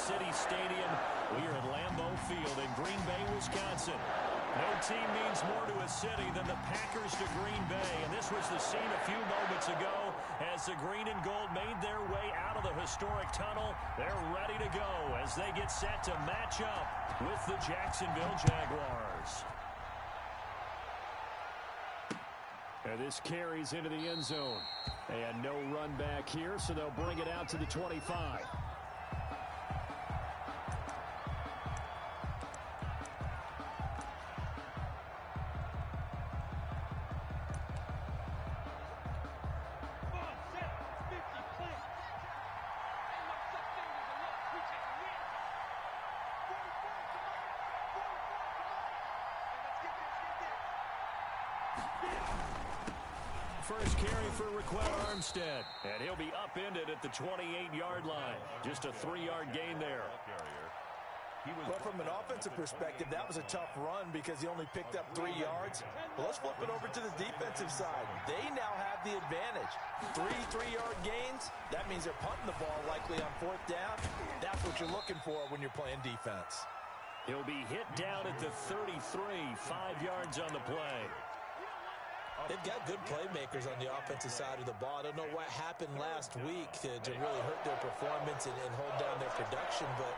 City Stadium. We are at Lambeau Field in Green Bay, Wisconsin. No team means more to a city than the Packers to Green Bay, and this was the scene a few moments ago as the green and gold made their way out of the historic tunnel. They're ready to go as they get set to match up with the Jacksonville Jaguars. And this carries into the end zone. And no run back here, so they'll bring it out to the 25. First carry for Raquel Armstead, and he'll be upended at the 28-yard line. Just a 3-yard gain there. Well, from an offensive perspective, that was a tough run because he only picked up 3 yards. Well, let's flip it over to the defensive side. They now have the advantage. 3-3-yard gains, that means they're punting the ball likely on 4th down. That's what you're looking for when you're playing defense. He'll be hit down at the 33, 5 yards on the play. They've got good playmakers on the offensive side of the ball. I don't know what happened last week to really hurt their performance and hold down their production, but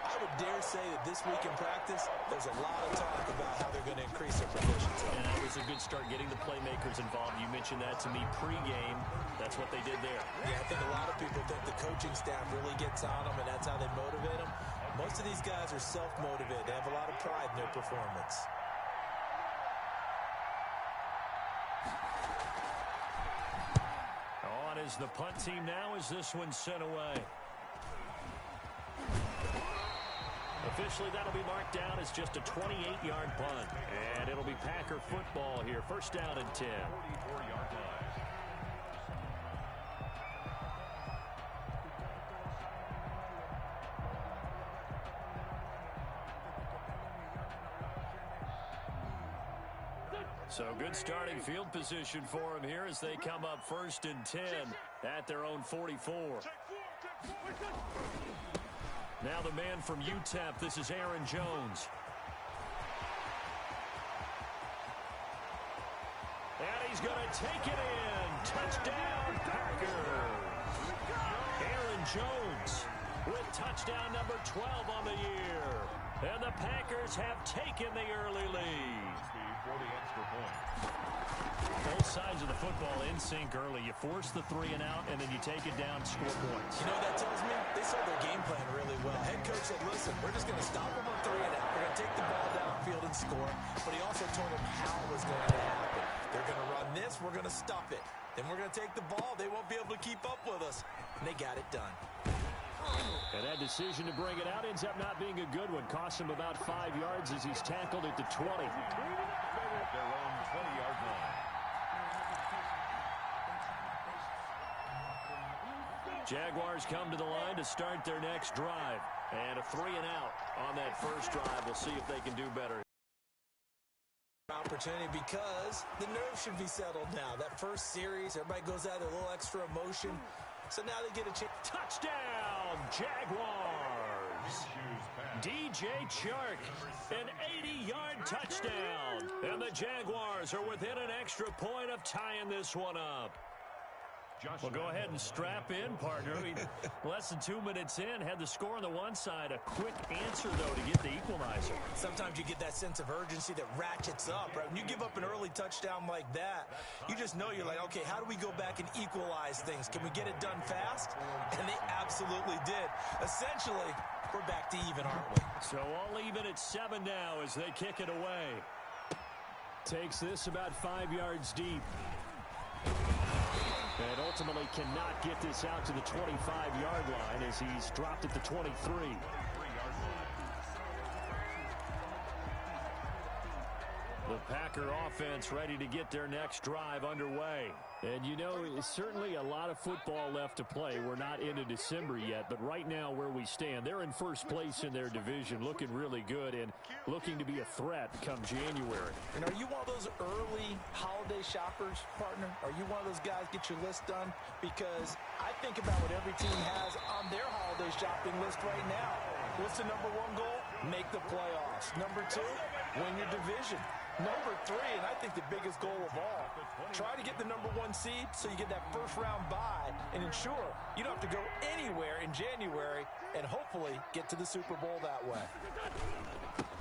I would dare say that this week in practice, there's a lot of talk about how they're going to increase their proficiency. And it was a good start getting the playmakers involved. You mentioned that to me pregame. That's what they did there. Yeah, I think a lot of people think the coaching staff really gets on them, and that's how they motivate them. Most of these guys are self-motivated. They have a lot of pride in their performance. On is the punt team now as this one's sent away. Officially, that'll be marked down as just a 28-yard punt. And it'll be Packer football here. First down and 10. 44-yard line. So good starting field position for them here as they come up 1st and 10 at their own 44. Now the man from UTEP, this is Aaron Jones. And he's going to take it in. Touchdown, Packers. Aaron Jones with touchdown number 12 on the year. And the Packers have taken the early lead. For the extra point. Both sides of the football in sync early. You force the 3 and out, and then you take it down, score points. You know what that tells me? They saw their game plan really well. Head coach said, listen, we're just going to stop them on 3 and out. We're going to take the ball downfield and score. But he also told them how it was going to happen. They're going to run this. We're going to stop it. Then we're going to take the ball. They won't be able to keep up with us. And they got it done. And that decision to bring it out ends up not being a good one. Costs him about 5 yards as he's tackled at the 20. Their own 20-yard line. Jaguars come to the line to start their next drive. And a 3 and out on that first drive. We'll see if they can do better. Opportunity because the nerves should be settled now. That first series, everybody goes out with a little extra emotion. So now they get a chance. Touchdown, Jaguars. DJ Chark, an 80-yard touchdown. And the Jaguars are within an extra point of tying this one up. Well, go ahead and strap in, partner. I mean, less than 2 minutes in, had the score on the one side. A quick answer, though, to get the equalizer. Sometimes you get that sense of urgency that ratchets up, right? When you give up an early touchdown like that, you just know you're like, okay, how do we go back and equalize things? Can we get it done fast? And they absolutely did. Essentially, we're back to even, aren't we? So all even at 7 now as they kick it away. Takes this about 5 yards deep. And ultimately cannot get this out to the 25-yard line as he's dropped at the 23. The Packer offense ready to get their next drive underway. And, you know, certainly a lot of football left to play. We're not into December yet, but right now where we stand, they're in first place in their division, looking really good and looking to be a threat come January. And are you one of those early holiday shoppers, partner? Are you one of those guys get your list done? Because I think about what every team has on their holiday shopping list right now. What's the number one goal? Make the playoffs. Number two, win your division. Number three, and I think the biggest goal of all, try to get the number one seed so you get that first round bye and ensure you don't have to go anywhere in January and hopefully get to the Super Bowl that way.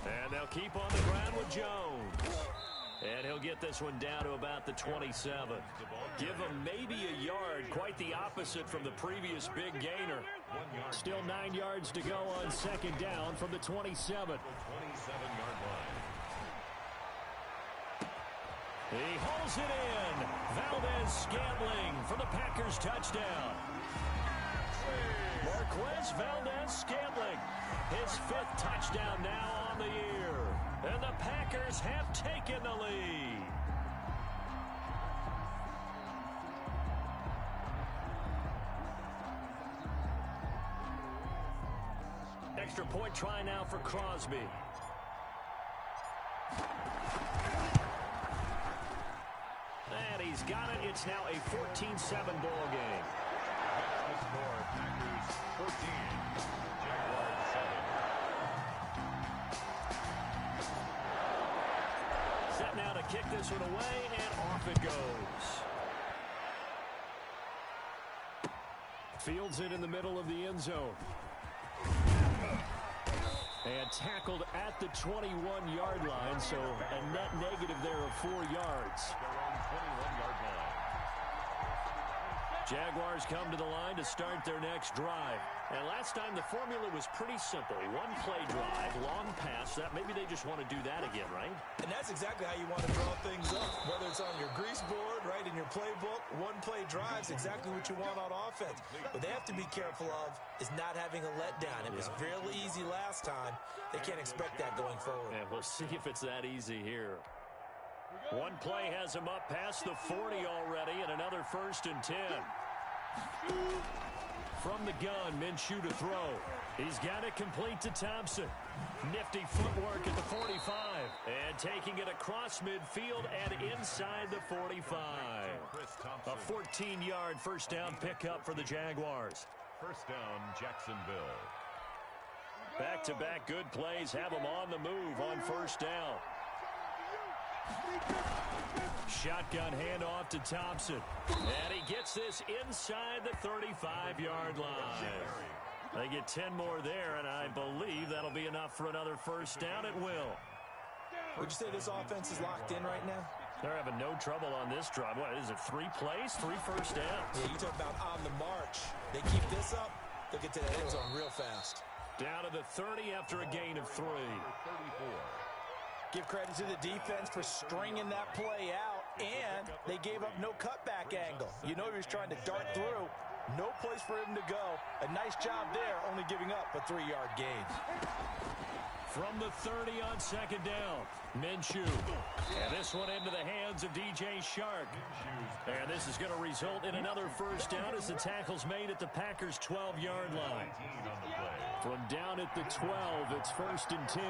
And they'll keep on the ground with Jones. And he'll get this one down to about the 27. Give him maybe a yard, quite the opposite from the previous big gainer. Still 9 yards to go on second down from the 27. He holds it in. Valdez-Scantling for the Packers touchdown. Marquez Valdez-Scantling, his 5th touchdown now on the year. And the Packers have taken the lead. Extra point try now for Crosby. And he's got it. It's now a 14-7 ball game. Packers 14, Jaguars 7. Set now to kick this one away, and off it goes. Fields it in the middle of the end zone. And tackled at the 21-yard line, so a net negative there of 4 yards. Jaguars come to the line to start their next drive. And last time the formula was pretty simple. One play drive, long pass. That maybe they just want to do that again, right? And that's exactly how you want to draw things up. Whether it's on your grease board, right, in your playbook, one play drive's exactly what you want on offense. What they have to be careful of is not having a letdown. It was fairly easy last time. They can't expect that going forward. And we'll see if it's that easy here. One play has him up past the 40 already, and another 1st and 10. From the gun, Minshew to throw. He's got it complete to Thompson. Nifty footwork at the 45. And taking it across midfield and inside the 45. A 14-yard first down pickup for the Jaguars. First down, Jacksonville. Back-to-back good plays have them on the move on first down. Shotgun handoff to Thompson. And he gets this inside the 35-yard line. They get 10 more there, and I believe that'll be enough for another first down. It will. Would you say this offense is locked in right now? They're having no trouble on this drive. What is it, 3 plays, 3 first downs? Yeah, you talk about on the march. They keep this up, they'll get to the end zone real fast. Down to the 30 after a gain of 3. 34. Give credit to the defense for stringing that play out, and they gave up no cutback angle. You know he was trying to dart through. No place for him to go. A nice job there, only giving up a 3-yard gain. From the 30 on second down, Minshew. And this one into the hands of DJ Shark. And this is going to result in another first down as the tackle's made at the Packers' 12-yard line. From down at the 12, it's 1st and 10.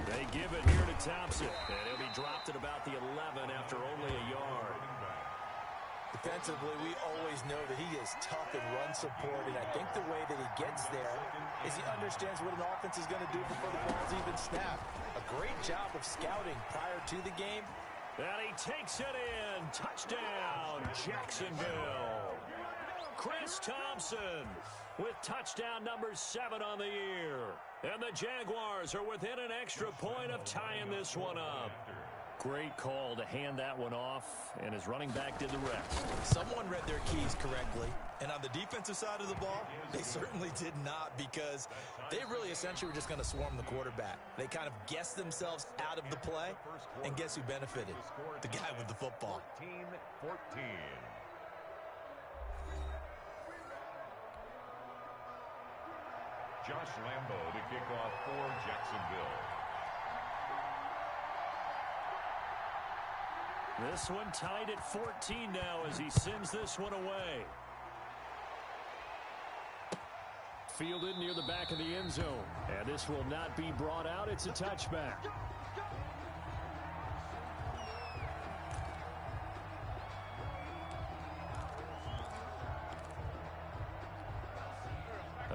They give it here to Thompson. And he'll be dropped at about the 11 after only a yard. Defensively, we always know that he is tough in run support, and I think the way that he gets there is he understands what an offense is going to do before the ball's even snapped. A great job of scouting prior to the game. And he takes it in. Touchdown, Jacksonville. Chris Thompson with touchdown number 7 on the year. And the Jaguars are within an extra point of tying this one up. Great call to hand that one off, and his running back did the rest. Someone read their keys correctly, and on the defensive side of the ball, they certainly did not, because they really essentially were just going to swarm the quarterback. They kind of guessed themselves out of the play, and guess who benefited? The guy with the football. 14. Josh Lambo to kick off for Jacksonville. This one tied at 14 now as he sends this one away. Fielded near the back of the end zone. And this will not be brought out. It's a touchback.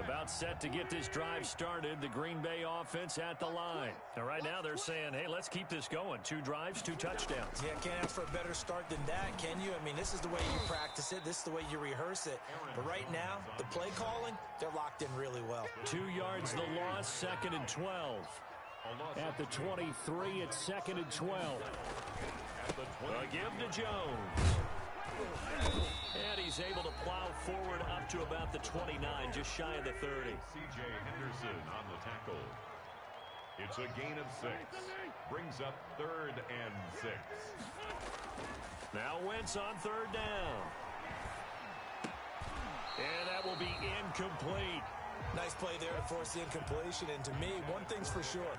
About set to get this drive started. The Green Bay offense at the line. And right now they're saying, hey, let's keep this going. 2 drives, 2 touchdowns. Yeah, can't ask for a better start than that, can you? I mean, this is the way you practice it. This is the way you rehearse it. But right now, the play calling, they're locked in really well. 2 yards the loss, 2nd and 12. At the 23, it's 2nd and 12. A give to Jones. And he's able to plow forward up to about the 29, just shy of the 30. C.J. Henderson on the tackle. It's a gain of 6. Brings up 3rd and 6. Now Wentz on 3rd down. And that will be incomplete. Nice play there to force the incompletion. And to me, one thing's for sure.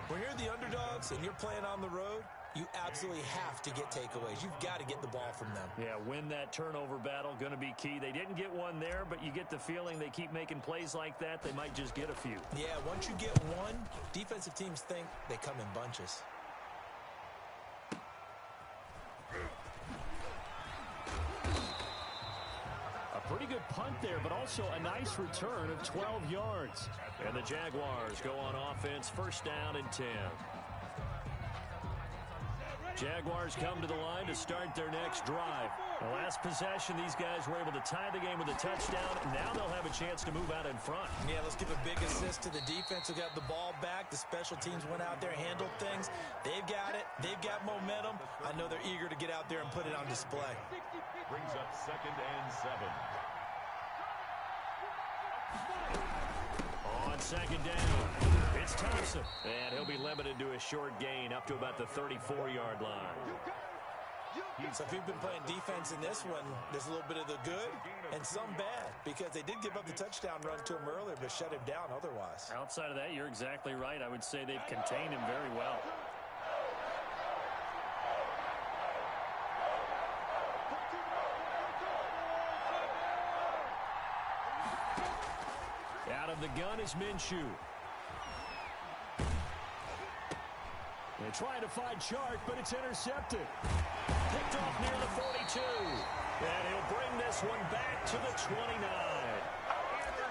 When you're the underdogs and you're playing on the road, you absolutely have to get takeaways. You've got to get the ball from them. Yeah, win that turnover battle, going to be key. They didn't get one there, but you get the feeling they keep making plays like that, they might just get a few. Yeah, once you get one, defensive teams think they come in bunches. A pretty good punt there, but also a nice return of 12 yards. And the Jaguars go on offense, 1st down and 10. Jaguars come to the line to start their next drive. The last possession, these guys were able to tie the game with a touchdown. Now they'll have a chance to move out in front. Yeah, let's give a big assist to the defense who got the ball back. The special teams went out there, handled things. They've got it. They've got momentum. I know they're eager to get out there and put it on display. Brings up 2nd and 7. On 2nd down, it's Thompson. And he'll be limited to a short gain up to about the 34-yard line. So if you've been playing defense in this one, there's a little bit of the good and some bad because they did give up the touchdown run to him earlier but shut him down otherwise. Outside of that, you're exactly right. I would say they've contained him very well. Out of the gun is Minshew. They're trying to find Chark, but it's intercepted. Picked off near the 42. And he'll bring this one back to the 29.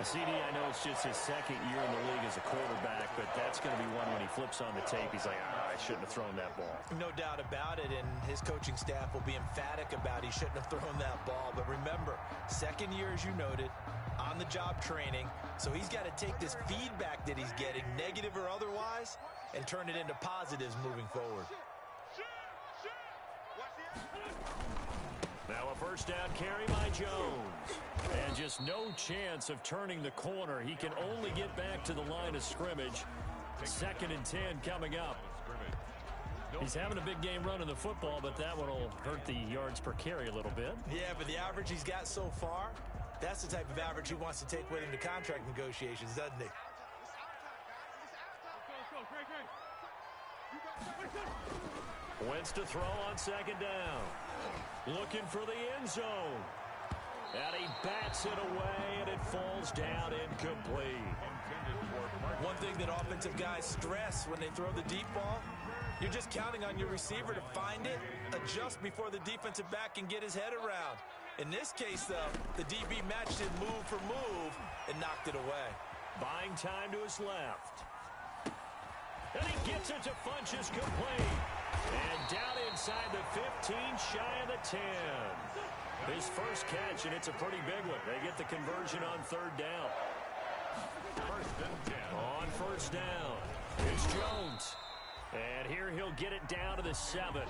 CD, I know it's just his 2nd year in the league as a quarterback, but that's going to be one when he flips on the tape. He's like, I shouldn't have thrown that ball. No doubt about it, and his coaching staff will be emphatic about he shouldn't have thrown that ball. But remember, 2nd year, as you noted, on-the-job training, so he's got to take this feedback that he's getting, negative or otherwise, and turn it into positives moving forward. Now a 1st down carry by Jones. And just no chance of turning the corner. He can only get back to the line of scrimmage. 2nd and 10 coming up. He's having a big game running the football, but that one will hurt the yards per carry a little bit. Yeah, but the average he's got so far, that's the type of average he wants to take with him to contract negotiations, doesn't he? Wentz to throw on 2nd down. Looking for the end zone. And he bats it away, and it falls down incomplete. One thing that offensive guys stress when they throw the deep ball, you're just counting on your receiver to find it, adjust before the defensive back can get his head around. In this case, though, the DB matched it move for move and knocked it away. Buying time to his left. And he gets it to Funchess complete. And down inside the 15, shy of the 10. His first catch, and it's a pretty big one. They get the conversion on 3rd down. 1st and 10. On 1st down, it's Jones. And here he'll get it down to the 7.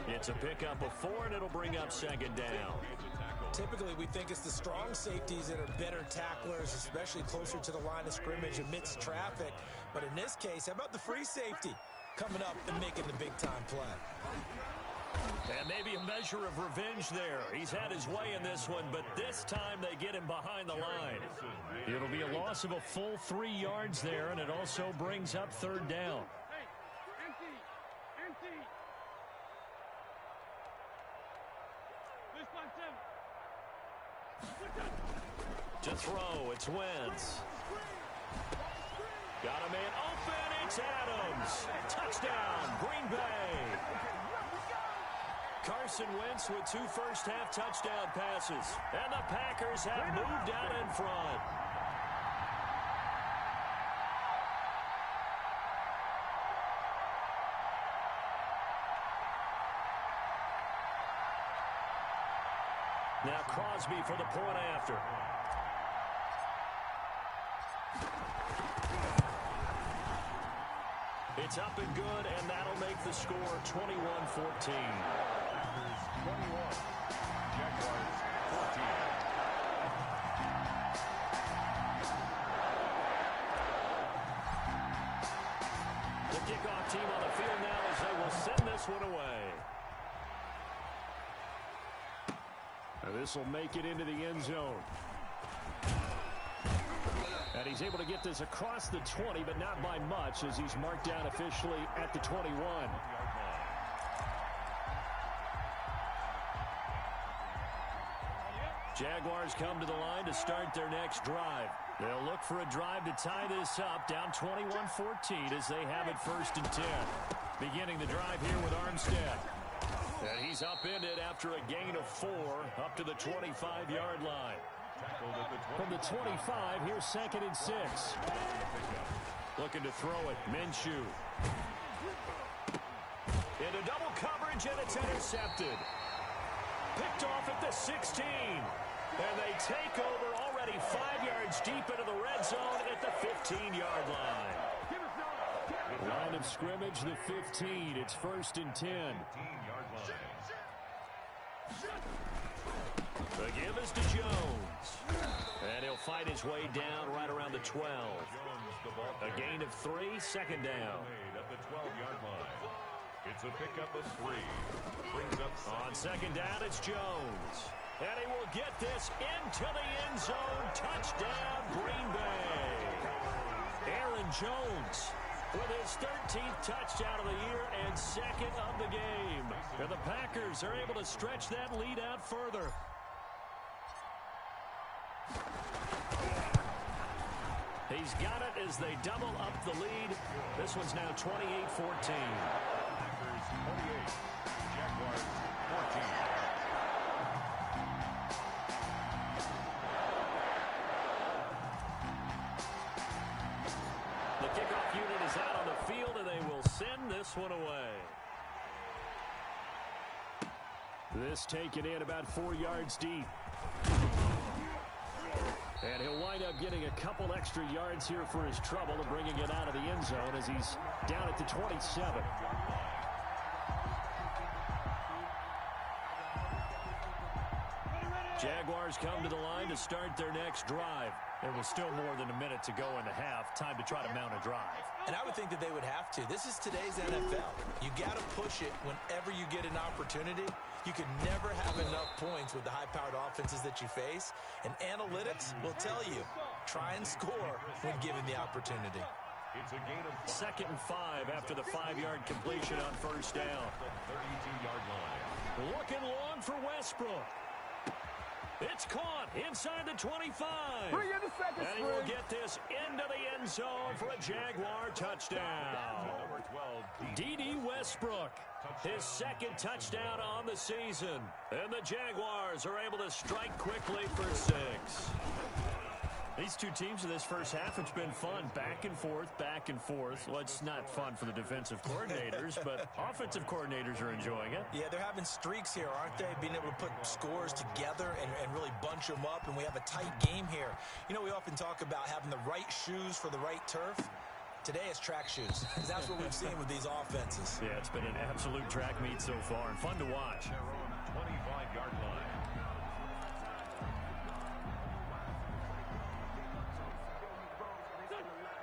It's a pickup of 4, and it'll bring up 2nd down. Typically, we think it's the strong safeties that are better tacklers, especially closer to the line of scrimmage amidst traffic. But in this case, how about the free safety coming up and making the big-time play? And maybe a measure of revenge there. He's had his way in this one, but this time they get him behind the line. It'll be a loss of a full 3 yards there, and it also brings up 3rd down. To throw, it's Wentz. Got a man open, it's Adams. Touchdown, Green Bay. Carson Wentz with 2 first-half touchdown passes. And the Packers have moved out in front. Now Crosby for the point after. It's up and good, and that'll make the score 21-14. 21. Jaguars 14. The kickoff team on the field now as they will send this one away. Now this will make it into the end zone. And he's able to get this across the 20, but not by much, as he's marked down officially at the 21. Jaguars come to the line to start their next drive. They'll look for a drive to tie this up, down 21-14 as they have it 1st and 10. Beginning the drive here with Armstead. And he's upended after a gain of 4 up to the 25-yard line. From the 25, here's 2nd and 6. Looking to throw it, Minshew. Into double coverage, and it's intercepted. Picked off at the 16. And they take over already 5 yards deep into the red zone at the 15-yard line. Line of scrimmage, the 15. It's 1st and 10. The give is to Jones. And he'll fight his way down right around the 12. A gain of 3, 2nd down. At the 12-yard line. It's a pickup of 3. Brings up on 2nd down, it's Jones. And he will get this into the end zone. Touchdown, Green Bay. Aaron Jones with his 13th touchdown of the year and 2nd of the game. And the Packers are able to stretch that lead out further. He's got it as they double up the lead. This one's now 28-14. Packers 28, Jaguars 14. The kickoff unit is out on the field, and they will send this one away. This taken in about 4 yards deep. And he'll wind up getting a couple extra yards here for his trouble and bringing it out of the end zone as he's down at the 27. Jaguars come to the line to start their next drive. There was still more than a minute to go in the half. Time to try to mount a drive. And I would think that they would have to. This is today's NFL. You got to push it whenever you get an opportunity. You can never have enough points with the high-powered offenses that you face. And analytics will tell you, try and score when given the opportunity. It's a gain of 2nd and 5 after the 5-yard completion on 1st down. 32-yard line. Looking long for Westbrook. It's caught inside the 25. And he will get this into the end zone for a Jaguar touchdown. Number 12, D.D. Westbrook, his 2nd touchdown on the season. And the Jaguars are able to strike quickly for 6. These two teams in this first half, it's been fun. Back and forth, back and forth. Well, it's not fun for the defensive coordinators, but offensive coordinators are enjoying it. Yeah, they're having streaks here, aren't they? Being able to put scores together and really bunch them up, and we have a tight game here. You know, we often talk about having the right shoes for the right turf. Today it's track shoes. That's what we've seen with these offenses. Yeah, it's been an absolute track meet so far, and fun to watch. 25-yard line.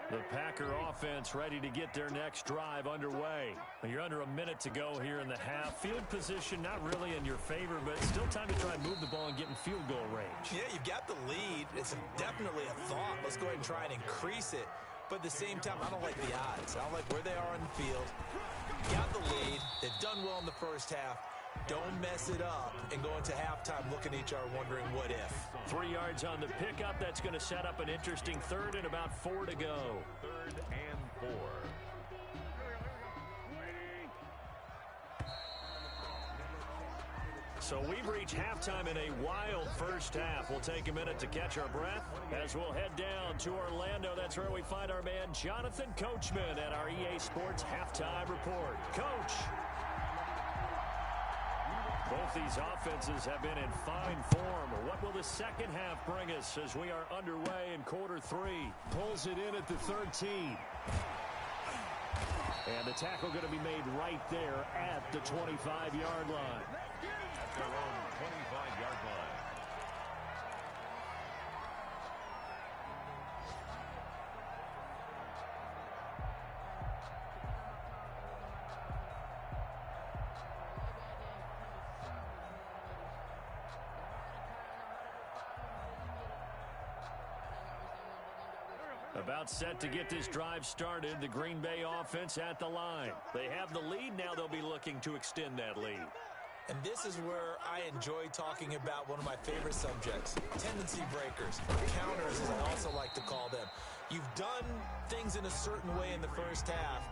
The Packer offense ready to get their next drive underway. You're under a minute to go here in the half. Field position not really in your favor, but still time to try and move the ball and get in field goal range. Yeah, you've got the lead. It's definitely a thought. Let's go ahead and try and increase it. But at the same time, I don't like the odds. I don't like where they are on the field. Got the lead. They've done well in the first half. Don't mess it up and go into halftime looking at each other wondering what if. 3 yards on the pickup. That's going to set up an interesting third and about 4 to go. 3rd and 4. So we've reached halftime in a wild first half. We'll take a minute to catch our breath as we'll head down to Orlando. That's where we find our man Jonathan Coachman at our EA Sports Halftime Report. Coach. Both these offenses have been in fine form. What will the second half bring us as we are underway in quarter 3? Pulls it in at the 13. And the tackle going to be made right there at the 25-yard line. At their own 25-yard line. About set to get this drive started. The Green Bay offense at the line. They have the lead. Now they'll be looking to extend that lead. And this is where I enjoy talking about one of my favorite subjects, tendency breakers, counters as I also like to call them. You've done things in a certain way in the first half,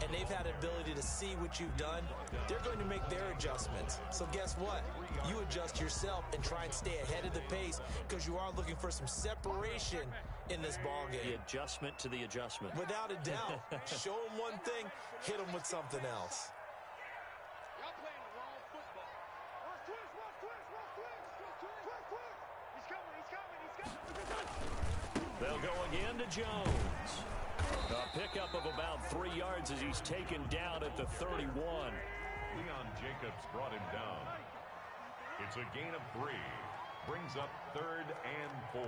and they've had an ability to see what you've done. They're going to make their adjustments. So guess what? You adjust yourself and try and stay ahead of the pace because you are looking for some separation in this ballgame. The adjustment to the adjustment. Without a doubt. Show them one thing, hit them with something else. They'll go again to Jones. A pickup of about 3 yards as he's taken down at the 31. Leon Jacobs brought him down. It's a gain of 3. Brings up 3rd and 4.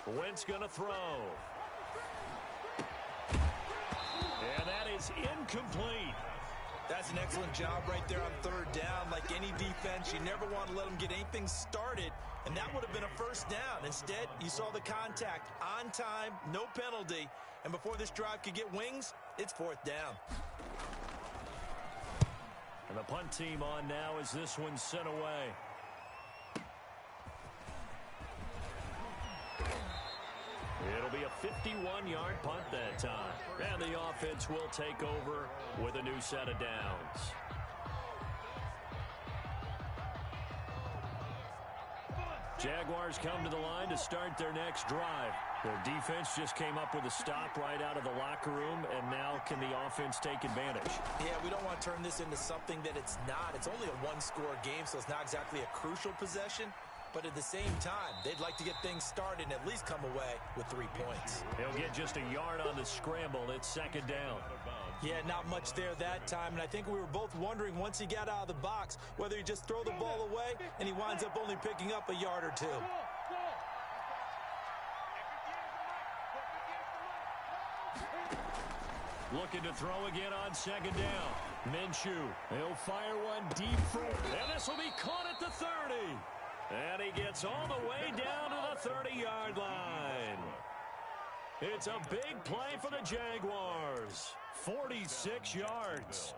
47. Wentz gonna throw. And that is incomplete. That's an excellent job right there on 3rd down. Like any defense, you never want to let them get anything started, and that would have been a first down. Instead, you saw the contact on time, no penalty, and before this drive could get wings, it's 4th down. And the punt team on now as this one's sent away. It'll be a 51-yard punt that time. And the offense will take over with a new set of downs. Jaguars come to the line to start their next drive. Their defense just came up with a stop right out of the locker room, and now can the offense take advantage? Yeah, we don't want to turn this into something that it's not. It's only a one-score game, so it's not exactly a crucial possession. But at the same time, they'd like to get things started and at least come away with 3 points. He'll get just a yard on the scramble. It's 2nd down. Yeah, not much there that time. And I think we were both wondering once he got out of the box whether he just throw the ball away and he winds up only picking up a yard or 2. Looking to throw again on 2nd down. Minshew. He'll fire one deep for, and this will be caught at the 30. And he gets all the way down to the 30-yard line. It's a big play for the Jaguars. 46 yards.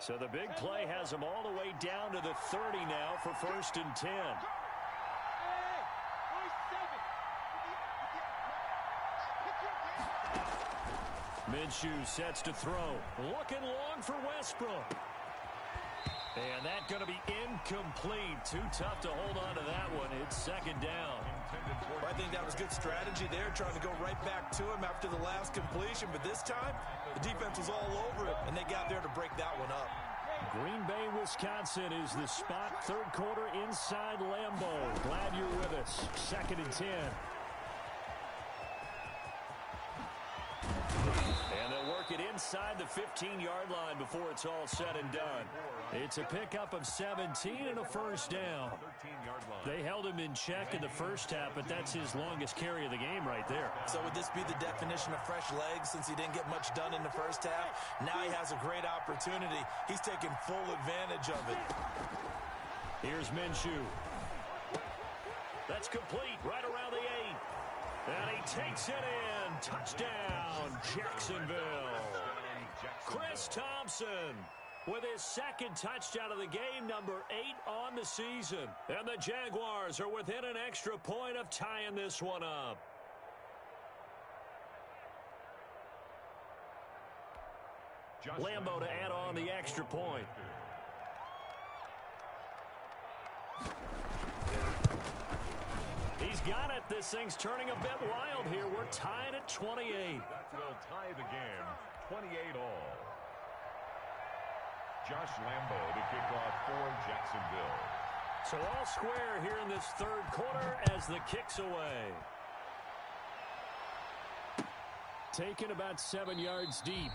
So the big play has them all the way down to the 30 now for 1st and 10. Minshew sets to throw. Looking long for Westbrook. And that's going to be incomplete. Too tough to hold on to that one. It's 2nd down. Well, I think that was good strategy there, trying to go right back to him after the last completion. But this time, the defense was all over it, and they got there to break that one up. Green Bay, Wisconsin is the spot. 3rd quarter inside Lambeau. Glad you're with us. 2nd and 10. And they'll work mark it inside the 15-yard line before it's all said and done. It's a pickup of 17 and a first down. They held him in check in the first half, but that's his longest carry of the game right there. So would this be the definition of fresh legs since he didn't get much done in the first half? Now he has a great opportunity. He's taking full advantage of it. Here's Minshew. That's complete right around the 8. And he takes it in. Touchdown, Jacksonville. Chris Thompson with his second touchdown of the game, number 8 on the season. And the Jaguars are within an extra point of tying this one up. Lambo to add on the extra point. He's got it. This thing's turning a bit wild here. We're tied at 28. That will tie the game, 28 all. Josh Lambo to kick off for Jacksonville. So all square here in this third quarter as the kick's away. Taken about 7 yards deep.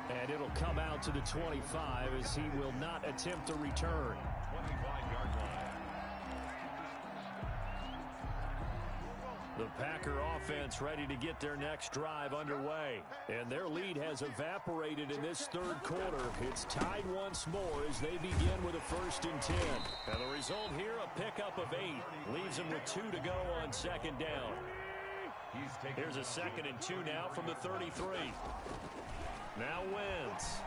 And it'll come out to the 25 as he will not attempt a return. 25-yard line. The Packer offense ready to get their next drive underway. And their lead has evaporated in this third quarter. It's tied once more as they begin with a 1st and 10. And the result here, a pickup of 8. Leaves them with 2 to go on second down. Here's a 2nd and 2 now from the 33. Now Wentz.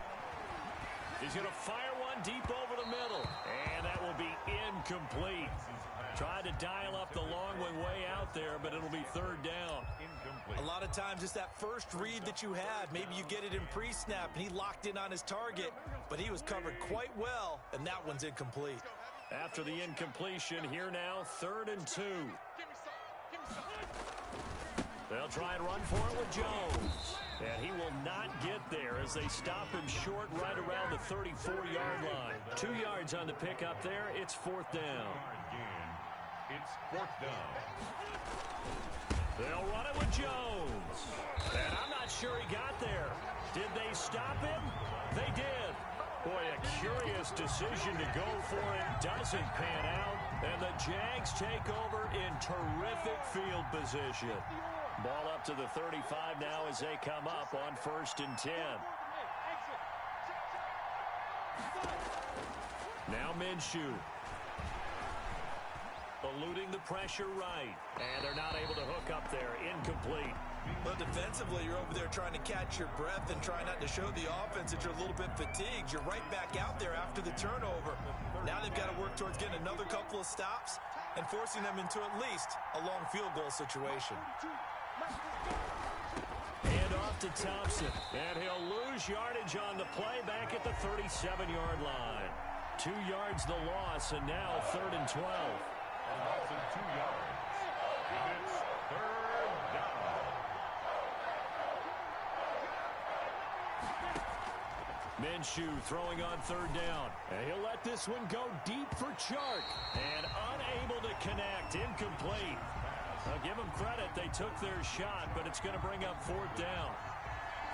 He's going to fire one deep over the middle. And that will be incomplete. Tried to dial up the long one way out there, but it'll be 3rd down. A lot of times it's that first read that you have. Maybe you get it in pre-snap, and he locked in on his target, but he was covered quite well, and that one's incomplete. After the incompletion, here now, 3rd and 2. They'll try and run for it with Jones. And he will not get there as they stop him short right around the 34-yard line. 2 yards on the pickup there. It's 4th down. It's 4th down. They'll run it with Jones. And I'm not sure he got there. Did they stop him? They did. Boy, a curious decision to go for it. Doesn't pan out. And the Jags take over in terrific field position. Ball up to the 35 now as they come up on 1st and 10. Now Minshew. Eluding the pressure right. And they're not able to hook up there. Incomplete. But defensively, you're over there trying to catch your breath and try not to show the offense that you're a little bit fatigued. You're right back out there after the turnover. Now they've got to work towards getting another couple of stops and forcing them into at least a long field goal situation. And off to Thompson. And he'll lose yardage on the play back at the 37-yard line. 2 yards the loss, and now 3rd and 12. A loss of 2 yards. And it's 3rd down. Minshew throwing on 3rd down. And he'll let this one go deep for Chark. And unable to connect. Incomplete. I'll give them credit. They took their shot, but it's going to bring up 4th down.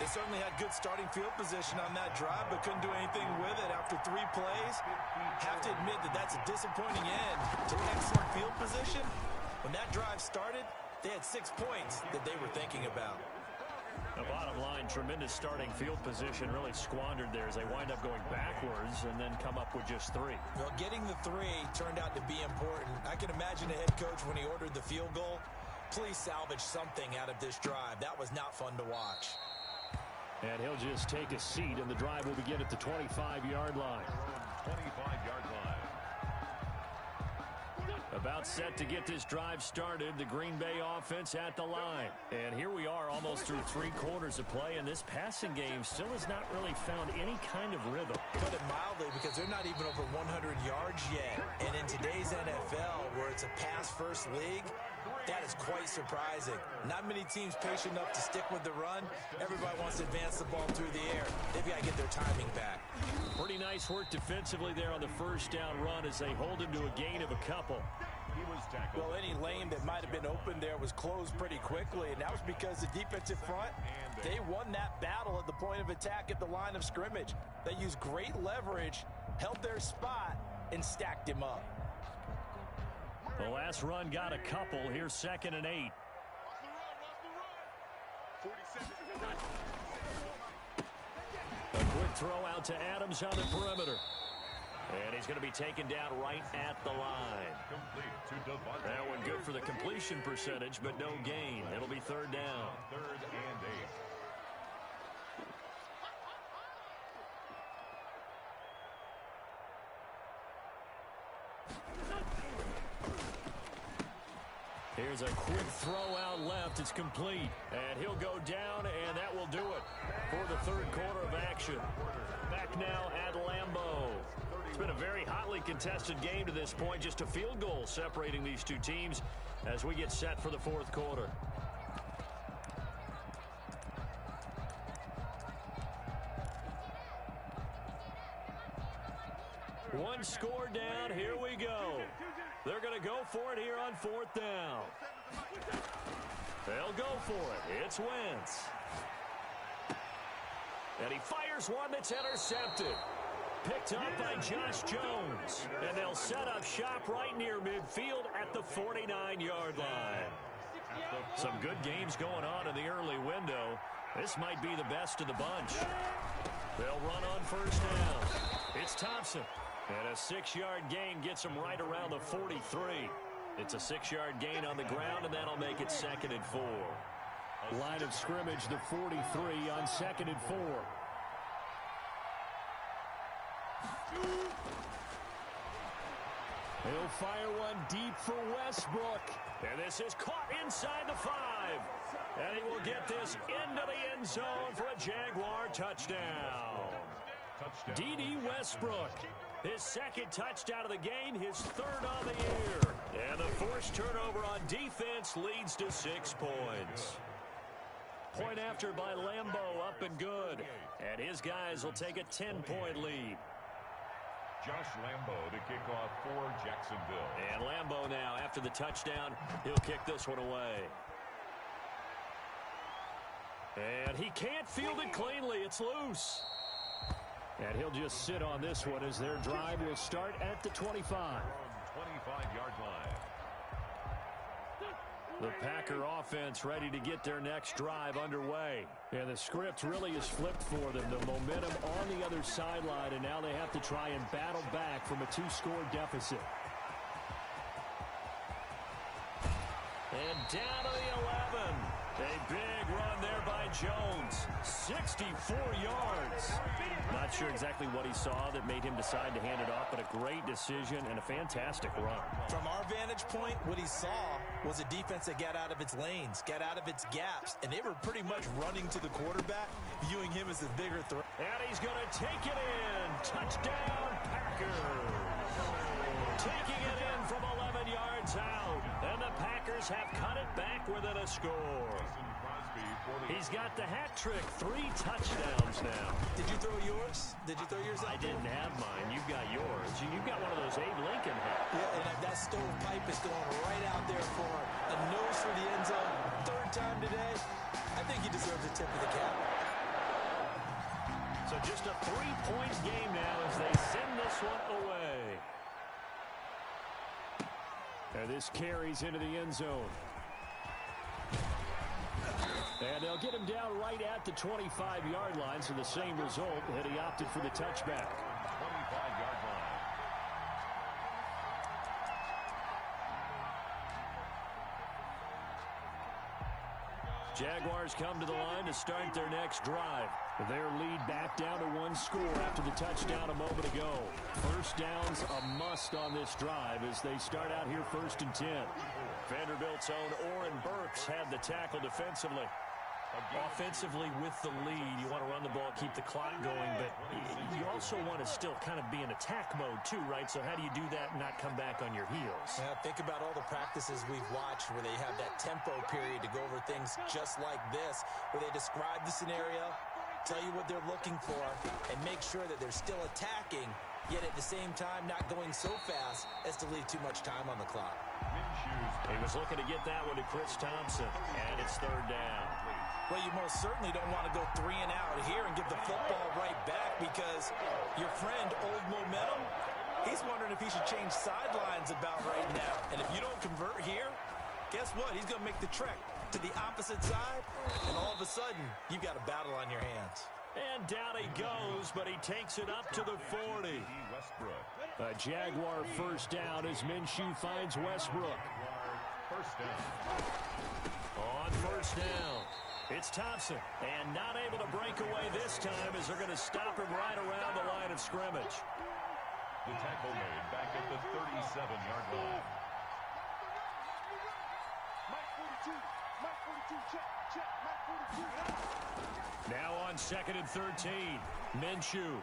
They certainly had good starting field position on that drive, but couldn't do anything with it after 3 plays. Have to admit that that's a disappointing end to excellent field position. When that drive started, they had 6 points that they were thinking about. The bottom line, tremendous starting field position, really squandered there as they wind up going backwards and then come up with just 3. Well, getting the 3 turned out to be important. I can imagine the head coach when he ordered the field goal, please salvage something out of this drive. That was not fun to watch. And he'll just take a seat, and the drive will begin at the 25-yard line. 25-yard line. About set to get this drive started, the Green Bay offense at the line. And here we are almost through 3 quarters of play, and this passing game still has not really found any kind of rhythm. Put it mildly, because they're not even over 100 yards yet. And in today's NFL, where it's a pass-first league, that is quite surprising. Not many teams patient enough to stick with the run. Everybody wants to advance the ball through the air. They've got to get their timing back. Pretty nice work defensively there on the 1st down run as they hold him to a gain of a couple. He was tackled. Well, any lane that might have been open there was closed pretty quickly, and that was because the defensive front, they won that battle at the point of attack at the line of scrimmage. They used great leverage, held their spot, and stacked him up. The last run got a couple. Here's 2nd and 8. A quick throw out to Adams on the perimeter. And he's going to be taken down right at the line. That one good for the completion percentage, but no gain. It'll be 3rd down. 3rd and 8. Here's a quick throw out left. It's complete. And he'll go down, and that will do it for the 3rd quarter of action. Back now at Lambeau. It's been a very hotly contested game to this point. Just a field goal separating these two teams as we get set for the 4th quarter. One score down. Here we go. They're going to go for it here on 4th down. They'll go for it. It's Wentz. And he fires one that's intercepted. Picked up by Josh Jones. And they'll set up shop right near midfield at the 49-yard line. Some good games going on in the early window. This might be the best of the bunch. They'll run on 1st down. It's Thompson. And a 6-yard gain gets him right around the 43. It's a 6-yard gain on the ground, and that'll make it 2nd and 4. Line of scrimmage, the 43 on 2nd and 4. He'll fire one deep for Westbrook. And this is caught inside the 5. And he will get this into the end zone for a Jaguar touchdown. D.D. Westbrook. His 2nd touchdown of the game, his 3rd on the year. And the forced turnover on defense leads to 6 points. Point after by Lambeau, up and good. And his guys will take a 10-point lead. Josh Lambeau to kick off for Jacksonville. And Lambeau now, after the touchdown, he'll kick this one away. And he can't field it cleanly. It's loose. And he'll just sit on this one as their drive will start at the 25. 25-yard line. The Packer offense ready to get their next drive underway. And the script really is flipped for them. The momentum on the other sideline, and now they have to try and battle back from a 2-score deficit. And down to the 11. A big run there by Jones. 64 yards. Not sure exactly what he saw that made him decide to hand it off, but a great decision and a fantastic run. From our vantage point, what he saw was a defense that got out of its lanes, got out of its gaps, and they were pretty much running to the quarterback, viewing him as a bigger threat. And he's going to take it in. Touchdown, Packers. Taking it in from 11 yards out. And the Packers have cut it back within a score. He's got the hat trick. 3 touchdowns now. Did you throw yours? Did you throw yours out? I didn't have mine. You've got yours. You've got one of those Abe Lincoln hats. Yeah, and that stovepipe is going right out there for a nose for the end zone. 3rd time today. I think he deserves a tip of the cap. So just a 3-point game now as they send this one away. And this carries into the end zone. And they'll get him down right at the 25-yard line, so the same result, and he opted for the touchback. 25-yard line. Jaguars come to the line to start their next drive. Their lead back down to 1 score after the touchdown a moment ago. 1st down's a must on this drive as they start out here 1st and 10. Vanderbilt's own Oren Burks had the tackle defensively. Offensively with the lead, you want to run the ball, keep the clock going, but you also want to still kind of be in attack mode too, right? So how do you do that and not come back on your heels? Yeah, think about all the practices we've watched where they have that tempo period to go over things just like this, where they describe the scenario, tell you what they're looking for, and make sure that they're still attacking, yet at the same time not going so fast as to leave too much time on the clock. He was looking to get that one to Chris Thompson, and it's third down. Well, you most certainly don't want to go 3 and out here and give the football right back because your friend, Old Momentum, he's wondering if he should change sidelines about right now. And if you don't convert here, guess what? He's going to make the trek to the opposite side, and all of a sudden, you've got a battle on your hands. And down he goes, but he takes it up to the 40. A Jaguar first down as Minshew finds Westbrook. First down. On first down, it's Thompson. And not able to break away this time as they're going to stop him right around the line of scrimmage. The tackle made back at the 37-yard line. Now on 2nd and 13, Minshew.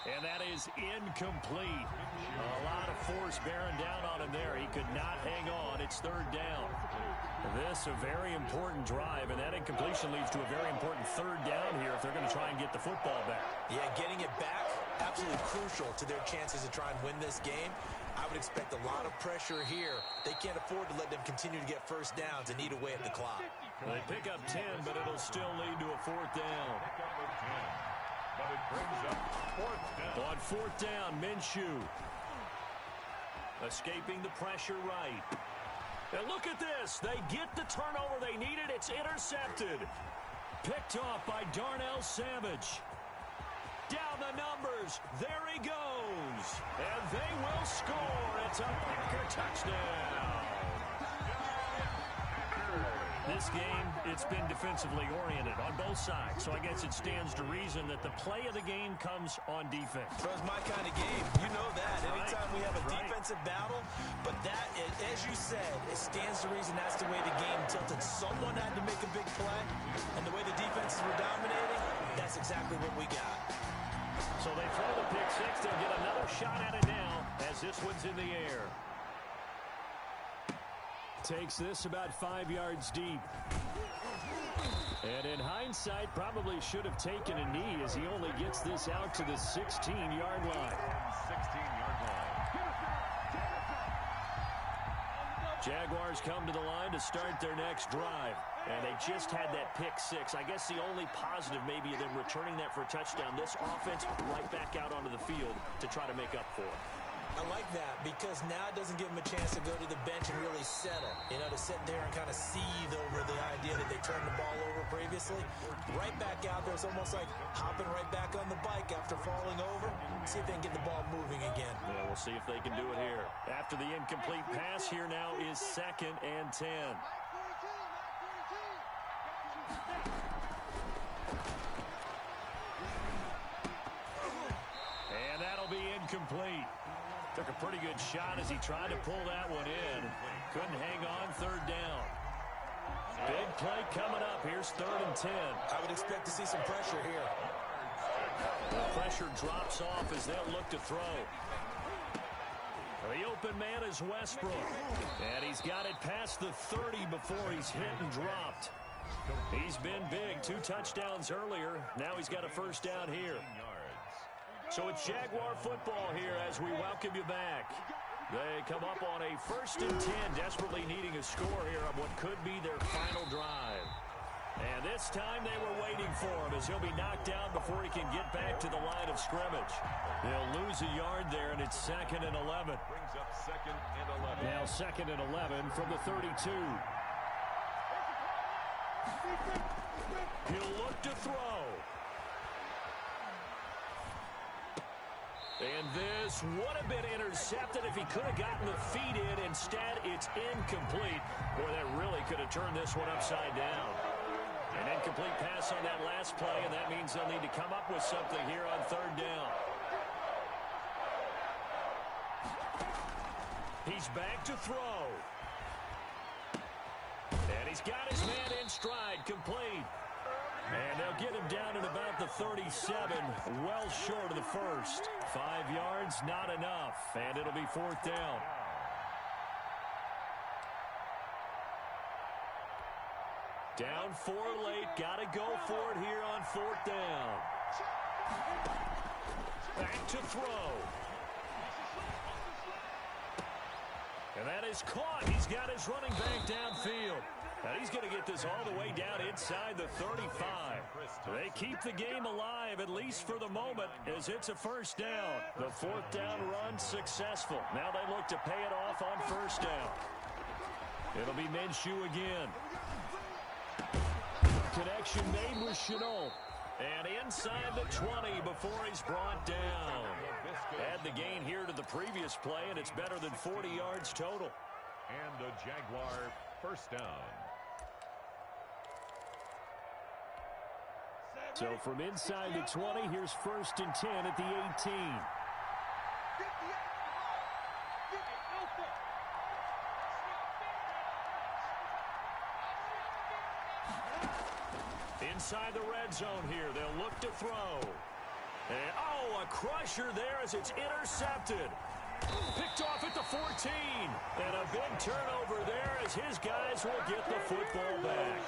And that is incomplete. A lot of force bearing down on him there. He could not hang on. It's third down. This a very important drive, and that incompletion leads to a very important third down here if they're going to try and get the football back. Yeah, getting it back, absolutely crucial to their chances to try and win this game. I would expect a lot of pressure here. They can't afford to let them continue to get first downs and eat away at the clock. They pick up 10, but it'll still lead to a fourth down. But it brings up fourth down. On fourth down, Minshew. Escaping the pressure right. And look at this. They get the turnover they needed. It's intercepted. Picked off by Darnell Savage. Down the numbers. There he goes. And they will score. It's a Packer touchdown. This game, it's been defensively oriented on both sides, so I guess it stands to reason that the play of the game comes on defense. So it's my kind of game. You know that. Anytime we have a defensive battle, but that, as you said, it stands to reason that's the way the game tilted. Someone had to make a big play, and the way the defenses were dominating, that's exactly what we got. So they throw the pick six. They'll get another shot at it now as this one's in the air. Takes this about 5 yards deep. And in hindsight, probably should have taken a knee as he only gets this out to the 16-yard line. 16-yard line. Jaguars come to the line to start their next drive. And they just had that pick six. I guess the only positive maybe of them returning that for a touchdown. This offense right back out onto the field to try to make up for it. I like that because now it doesn't give them a chance to go to the bench and really settle. You know, to sit there and kind of seethe over the idea that they turned the ball over previously. Right back out there, it's almost like hopping right back on the bike after falling over. See if they can get the ball moving again. Yeah, we'll see if they can do it here. After the incomplete pass, here now is 2nd and 10. And that'll be incomplete. Took a pretty good shot as he tried to pull that one in. Couldn't hang on, third down. Big play coming up. Here's 3rd and 10. I would expect to see some pressure here. The pressure drops off as they'll look to throw. The open man is Westbrook. And he's got it past the 30 before he's hit and dropped. He's been big. 2 touchdowns earlier. Now he's got a first down here. So it's Jaguar football here as we welcome you back. They come up on a 1st and 10, desperately needing a score here on what could be their final drive. And this time they were waiting for him as he'll be knocked down before he can get back to the line of scrimmage. They'll lose a yard there, and it's 2nd and 11. Brings up 2nd and 11. Now 2nd and 11 from the 32. He'll look to throw. And this would have been intercepted if he could have gotten the feet in. Instead, it's incomplete. Boy, that really could have turned this one upside down. An incomplete pass on that last play, and that means they'll need to come up with something here on 3rd down. He's back to throw. And he's got his man in stride, complete. And they'll get him down at about the 37, well short of the first. 5 yards, not enough, and it'll be 4th down. Down 4 late, got to go for it here on 4th down. Back to throw. And that is caught. He's got his running back downfield. And he's going to get this all the way down inside the 35. They keep the game alive, at least for the moment, as it's a first down. The fourth down run successful. Now they look to pay it off on first down. It'll be Minshew again. Connection made with Chenault. And inside the 20 before he's brought down. Add the gain here to the previous play, and it's better than 40 yards total. And the Jaguar first down. So from inside the 20, here's 1st and 10 at the 18. Inside the red zone here, they'll look to throw. And, oh, a crusher there as it's intercepted. Picked off at the 14. And a big turnover there as his guys will get the football back.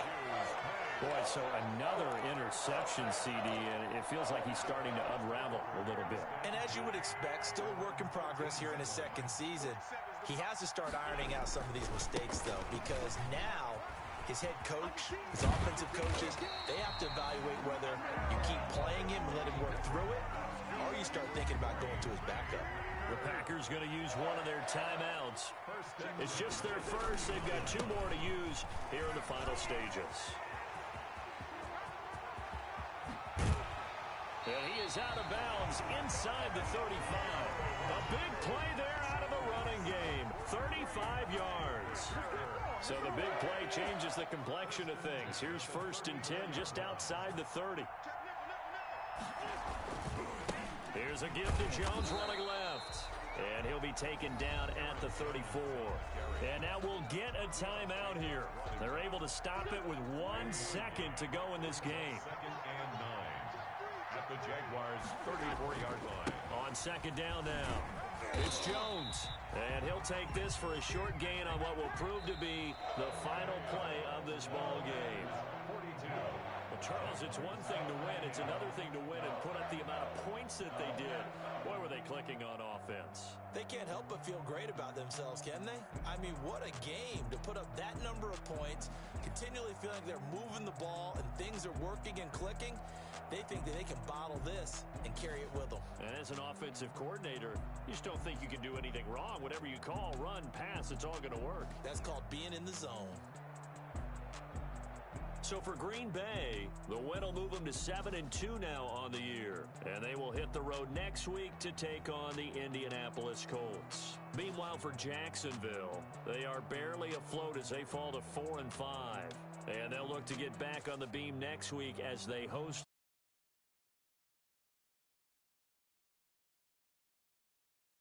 Boy, so another interception, CD, and it feels like he's starting to unravel a little bit. And as you would expect, still a work in progress here in his second season. He has to start ironing out some of these mistakes, though, because now his head coach, his offensive coaches, they have to evaluate whether you keep playing him and let him work through it, or you start thinking about going to his backup. The Packers going to use one of their timeouts. It's just their first. They've got 2 more to use here in the final stages. And he is out of bounds inside the 35. A big play there out of the running game. 35 yards. So the big play changes the complexion of things. Here's 1st and 10 just outside the 30. Here's a give to Jones running left. And he'll be taken down at the 34. And now we'll get a timeout here. They're able to stop it with 1 second to go in this game. 2nd and 9 at the Jaguars' 34-yard line. On 2nd down now. It's Jones. And he'll take this for a short gain on what will prove to be the final play of this ball game. 42. Well, Charles, it's one thing to win. It's another thing to win and put up the amount of points that they did. Boy, were they clicking on offense. They can't help but feel great about themselves, can they? I mean, what a game to put up that number of points, continually feeling they're moving the ball and things are working and clicking. They think that they can bottle this and carry it with them. And as an offensive coordinator, you just don't think you can do anything wrong. Whatever you call, run, pass, it's all going to work. That's called being in the zone. So for Green Bay, the win will move them to 7-2 now on the year. And they will hit the road next week to take on the Indianapolis Colts. Meanwhile, for Jacksonville, they are barely afloat as they fall to 4-5. And they'll look to get back on the beam next week as they host